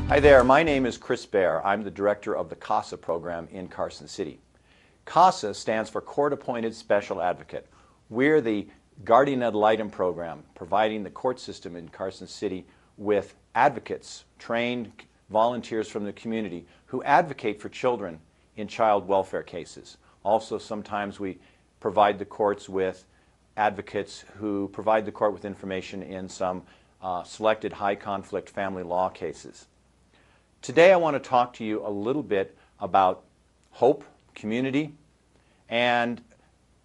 Hi there, my name is Chris Baer. I'm the director of the CASA program in Carson City. CASA stands for Court Appointed Special Advocate. We're the guardian ad litem program, providing the court system in Carson City with advocates, trained volunteers from the community who advocate for children in child welfare cases. Also, sometimes we provide the courts with advocates who provide the court with information in some selected high conflict family law cases. Today I want to talk to you a little bit about hope, community, and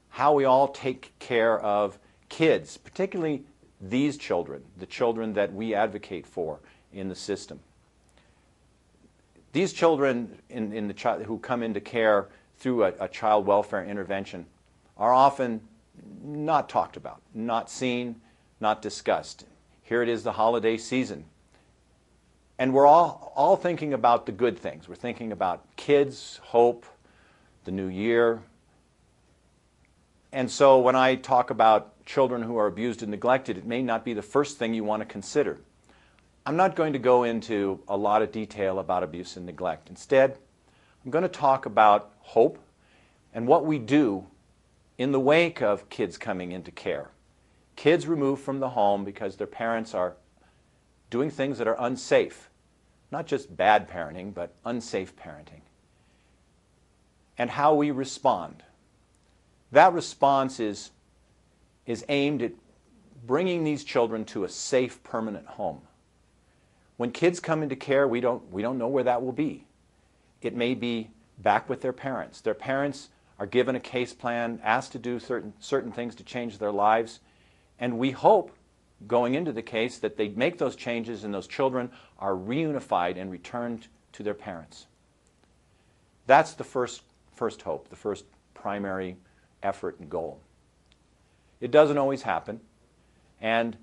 how we all take care of kids, particularly these children, the children that we advocate for in the system. These children who come into care through a child welfare intervention are often not talked about, not seen, not discussed. Here it is the holiday season. And we're all thinking about the good things. We're thinking about kids, hope, the new year. And so when I talk about children who are abused and neglected, it may not be the first thing you want to consider. I'm not going to go into a lot of detail about abuse and neglect. Instead, I'm going to talk about hope and what we do in the wake of kids coming into care. Kids removed from the home because their parents are doing things that are unsafe. Not just bad parenting, but unsafe parenting. And how we respond. That response is aimed at bringing these children to a safe, permanent home. When kids come into care, we don't know where that will be. It may be back with their parents. Their parents are given a case plan, asked to do certain things to change their lives, and we hope going into the case that they make those changes and those children are reunified and returned to their parents. That's the first hope, the first primary effort and goal. It doesn't always happen, and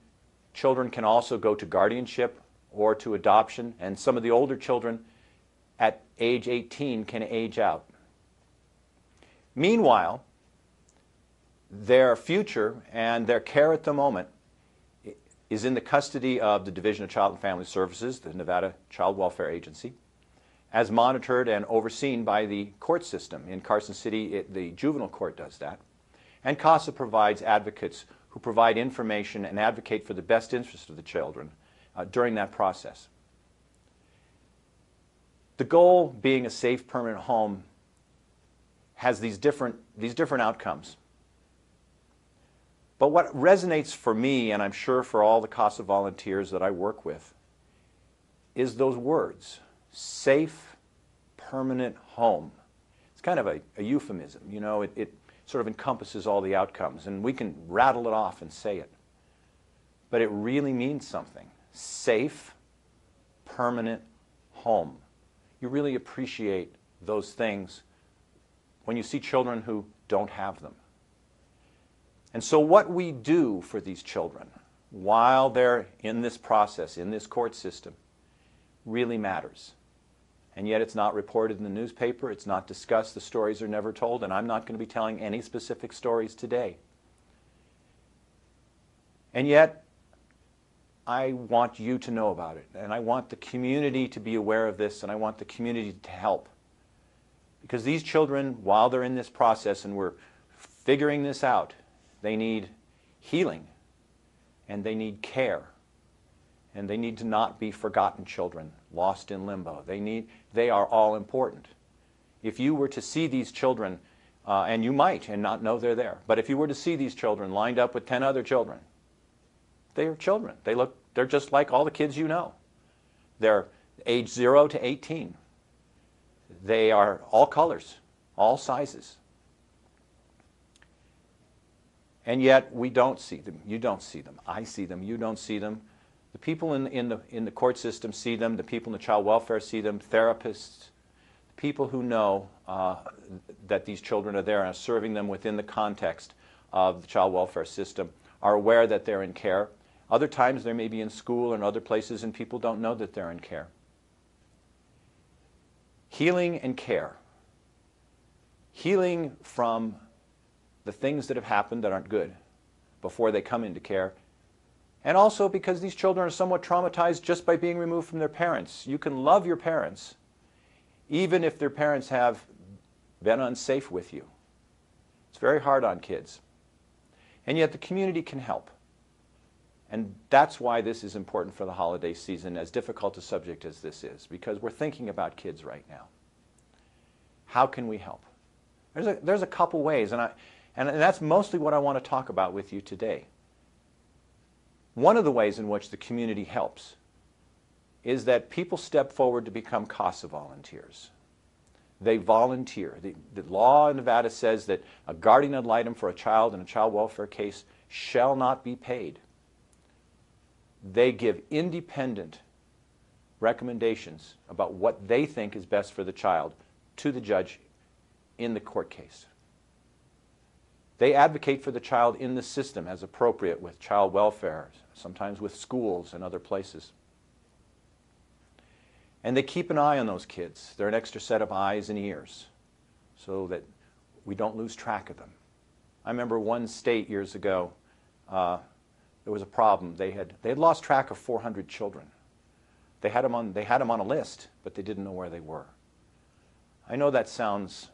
children can also go to guardianship or to adoption, and some of the older children at age 18 can age out. Meanwhile, their future and their care at the moment is in the custody of the Division of Child and Family Services, the Nevada Child Welfare Agency, as monitored and overseen by the court system. In Carson City, the juvenile court does that. And CASA provides advocates who provide information and advocate for the best interest of the children during that process. The goal, being a safe, permanent home, has these different outcomes. But what resonates for me, and I'm sure for all the CASA volunteers that I work with, is those words, safe, permanent home. It's kind of a euphemism, you know, it sort of encompasses all the outcomes, and we can rattle it off and say it. But it really means something. Safe, permanent home. You really appreciate those things when you see children who don't have them. And so what we do for these children while they're in this process, in this court system, really matters. And yet it's not reported in the newspaper, it's not discussed, the stories are never told, and I'm not going to be telling any specific stories today. And yet, I want you to know about it, and I want the community to be aware of this, and I want the community to help. Because these children, while they're in this process and we're figuring this out, they need healing, and they need care, and they need to not be forgotten children, lost in limbo. They are all important. If you were to see these children, and you might and not know they're there, but if you were to see these children lined up with 10 other children, they are children. They're just like all the kids you know. They're age 0 to 18. They are all colors, all sizes. And yet we don't see them. You don't see them. I see them. You don't see them. The people in the court system see them. The people in the child welfare see them. Therapists, people who know that these children are there and are serving them within the context of the child welfare system are aware that they're in care. Other times they may be in school and other places and people don't know that they're in care. Healing and care. Healing from the things that have happened that aren't good before they come into care, And also because these children are somewhat traumatized just by being removed from their parents. You can love your parents even if their parents have been unsafe with you. It's very hard on kids. And yet the community can help. And that's why this is important for the holiday season, as difficult a subject as this is, because we're thinking about kids right now. How can we help? There's a couple ways, and that's mostly what I want to talk about with you today. One of the ways in which the community helps is that people step forward to become CASA volunteers. They volunteer. The law in Nevada says that a guardian ad litem for a child in a child welfare case shall not be paid. They give independent recommendations about what they think is best for the child to the judge in the court case. They advocate for the child in the system as appropriate with child welfare, sometimes with schools and other places. And they keep an eye on those kids. They're an extra set of eyes and ears so that we don't lose track of them. I remember one state years ago, there was a problem. They had lost track of 400 children. They had them on a list, but they didn't know where they were. I know that sounds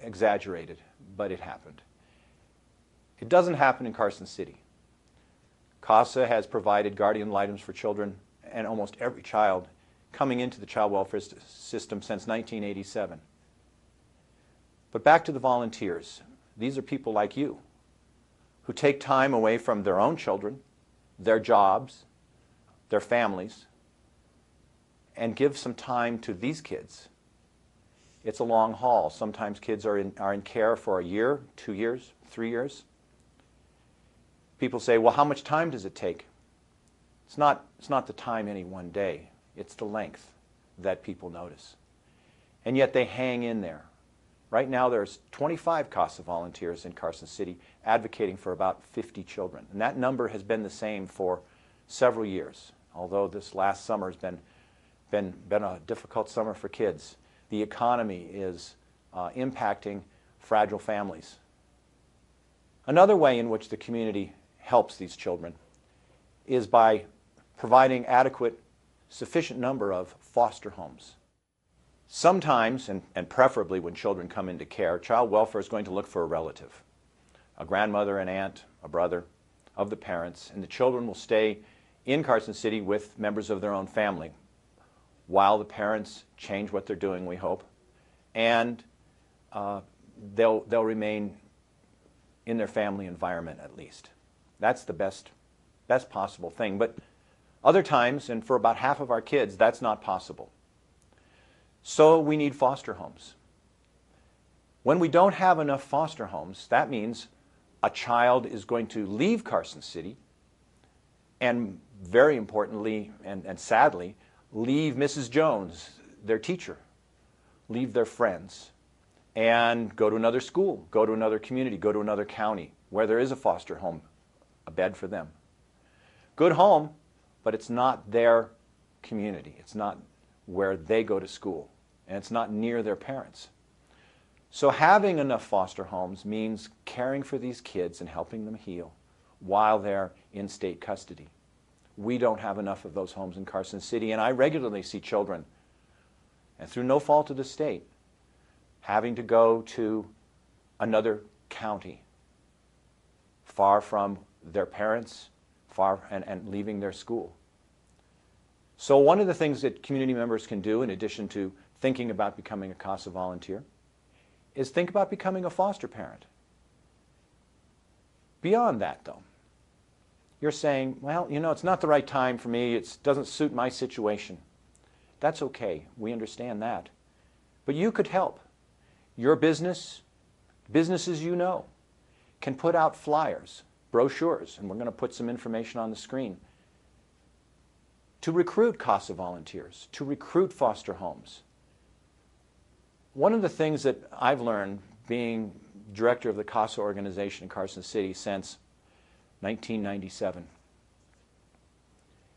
exaggerated, but it happened. It doesn't happen in Carson City. CASA has provided guardian ad litems for children and almost every child coming into the child welfare system since 1987. But back to the volunteers. These are people like you who take time away from their own children, their jobs, their families, and give some time to these kids. It's a long haul. Sometimes kids are in care for a year, 2 years, 3 years. People say, well, how much time does it take? It's not the time any one day. It's the length that people notice. And yet they hang in there. Right now there's 25 CASA volunteers in Carson City advocating for about 50 children. And that number has been the same for several years, although this last summer has been a difficult summer for kids. The economy is impacting fragile families. Another way in which the community helps these children is by providing adequate, sufficient number of foster homes. Sometimes, and preferably when children come into care, child welfare is going to look for a relative, a grandmother, an aunt, a brother of the parents, and the children will stay in Carson City with members of their own family while the parents change what they're doing, we hope, and they'll remain in their family environment at least. That's the best possible thing. But other times, and for about half of our kids, that's not possible. So we need foster homes. When we don't have enough foster homes, that means a child is going to leave Carson City and, very importantly and sadly, leave Mrs. Jones, their teacher, leave their friends, and go to another school, go to another community, go to another county where there is a foster home, a bed for them. Good home, but it's not their community. It's not where they go to school, and it's not near their parents. So having enough foster homes means caring for these kids and helping them heal while they're in state custody. We don't have enough of those homes in Carson City, and I regularly see children, and through no fault of the state, having to go to another county, far from their parents, and leaving their school. So one of the things that community members can do, in addition to thinking about becoming a CASA volunteer, is think about becoming a foster parent. Beyond that, though, you're saying, well, it's not the right time for me, it doesn't suit my situation. That's okay, we understand that. But you could help. Your business, businesses you know, can put out flyers, brochures, and we're going to put some information on the screen, to recruit CASA volunteers, to recruit foster homes. One of the things that I've learned, being director of the CASA organization in Carson City since 1997,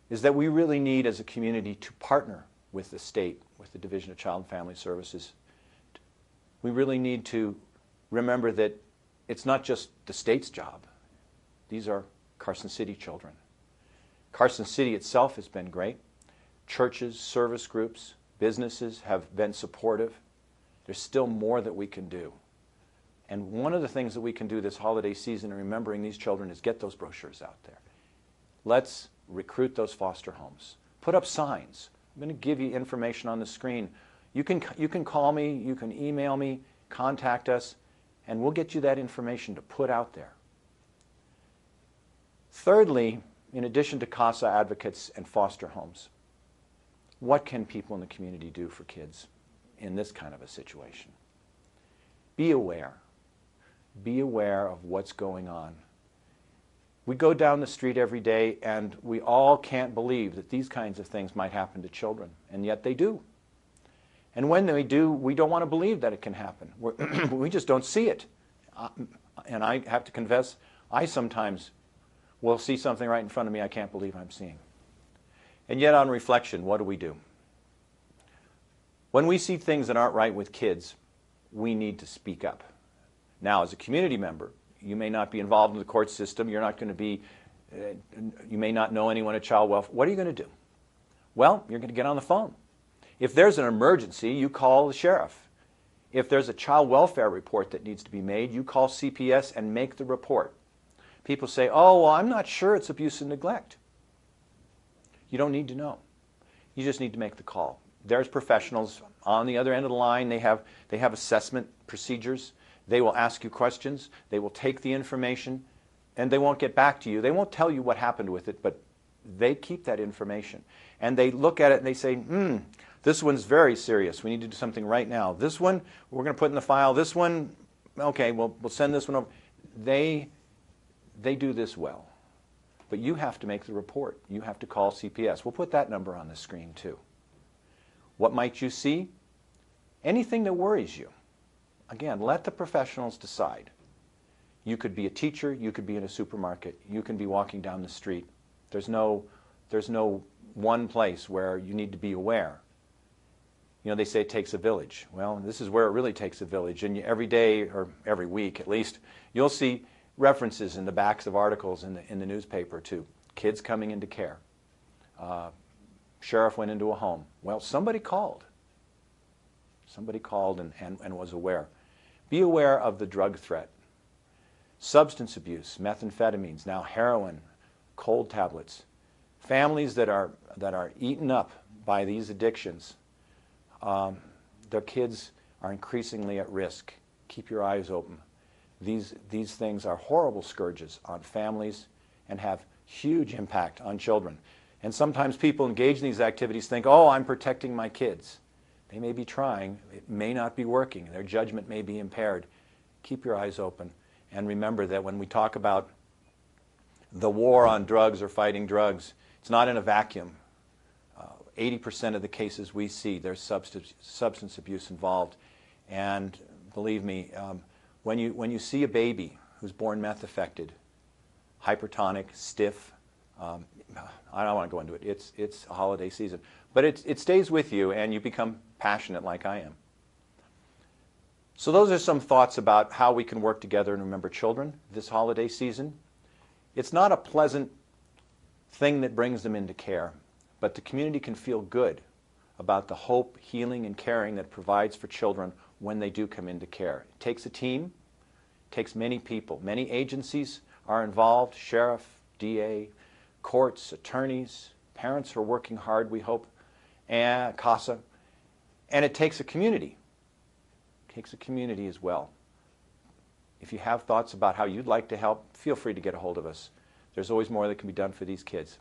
is that we really need, as a community, to partner with the state, with the Division of Child and Family Services. We really need to remember that it's not just the state's job. These are Carson City children. Carson City itself has been great. Churches, service groups, businesses have been supportive. There's still more that we can do. And one of the things that we can do this holiday season in remembering these children is get those brochures out there. Let's recruit those foster homes. Put up signs. I'm going to give you information on the screen. You can call me, you can email me, contact us, and we'll get you that information to put out there. Thirdly, in addition to CASA advocates and foster homes, what can people in the community do for kids in this kind of a situation? Be aware. Be aware of what's going on. We go down the street every day and we all can't believe that these kinds of things might happen to children, and yet they do. And when they do, we don't want to believe that it can happen. We just don't see it. And I have to confess, I sometimes will see something right in front of me I can't believe I'm seeing. And yet on reflection, what do? When we see things that aren't right with kids, we need to speak up. Now, as a community member, you may not be involved in the court system. You're not going to be, you may not know anyone at child welfare. What are you going to do? Well, you're going to get on the phone. If there's an emergency, you call the sheriff. If there's a child welfare report that needs to be made, you call CPS and make the report. People say, oh, well, I'm not sure it's abuse and neglect. You don't need to know. You just need to make the call. There's professionals on the other end of the line. They have assessment procedures. They will ask you questions. They will take the information, and they won't get back to you. They won't tell you what happened with it, but they keep that information. And they look at it and they say, this one's very serious. We need to do something right now. This one, we're going to put in the file. This one, okay, we'll send this one over. They do this well. But you have to make the report. You have to call CPS. We'll put that number on the screen too. What might you see? Anything that worries you. Again, let the professionals decide. You could be a teacher, you could be in a supermarket, you can be walking down the street. There's no one place where you need to be aware. You know, they say it takes a village. Well, this is where it really takes a village. And every day, or every week at least, you'll see references in the backs of articles in the newspaper to kids coming into care. Sheriff went into a home. Well, somebody called. Somebody called and was aware. Be aware of the drug threat. Substance abuse, methamphetamines, now heroin, cold tablets. Families that are eaten up by these addictions, their kids are increasingly at risk. Keep your eyes open. These things are horrible scourges on families and have huge impact on children. And sometimes people engaged in these activities think, oh, I'm protecting my kids. They may be trying. It may not be working. Their judgment may be impaired. Keep your eyes open. And remember that when we talk about the war on drugs or fighting drugs, it's not in a vacuum. 80% of the cases we see, there's substance abuse involved. And believe me, when you see a baby who's born meth affected, hypertonic, stiff, I don't want to go into it. It's a holiday season. But it stays with you and you become passionate like I am. So those are some thoughts about how we can work together and remember children this holiday season. It's not a pleasant thing that brings them into care, but the community can feel good about the hope, healing, and caring that it provides for children when they do come into care. It takes a team. It takes many people. Many agencies are involved, sheriff, DA, courts, attorneys, parents are working hard, we hope, and CASA. And it takes a community. It takes a community as well. If you have thoughts about how you'd like to help, feel free to get a hold of us. There's always more that can be done for these kids.